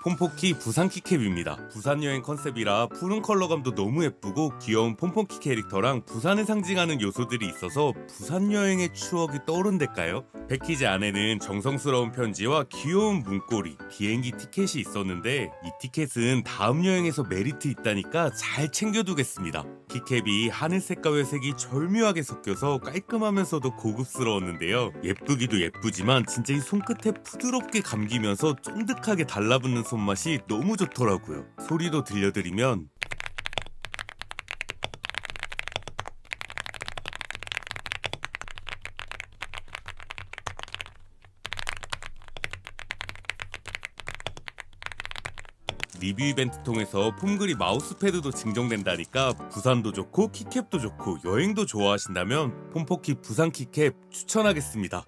폼포키 부산 키캡입니다. 부산 여행 컨셉이라 푸른 컬러감도 너무 예쁘고 귀여운 폼포키 캐릭터랑 부산을 상징하는 요소들이 있어서 부산 여행의 추억이 떠오른달까요? 패키지 안에는 정성스러운 편지와 귀여운 문고리, 비행기 티켓이 있었는데 이 티켓은 다음 여행에서 메리트 있다니까 잘 챙겨두겠습니다. 키캡이 하늘색과 회색이 절묘하게 섞여서 깔끔하면서도 고급스러웠는데요. 예쁘기도 예쁘지만 진짜 이 손끝에 부드럽게 감기면서 쫀득하게 달라붙는 손맛이 너무 좋더라고요. 소리도 들려드리면 리뷰 이벤트 통해서 폼그리 마우스패드도 증정된다니까 부산도 좋고 키캡도 좋고 여행도 좋아하신다면 폼포키 부산 키캡 추천하겠습니다.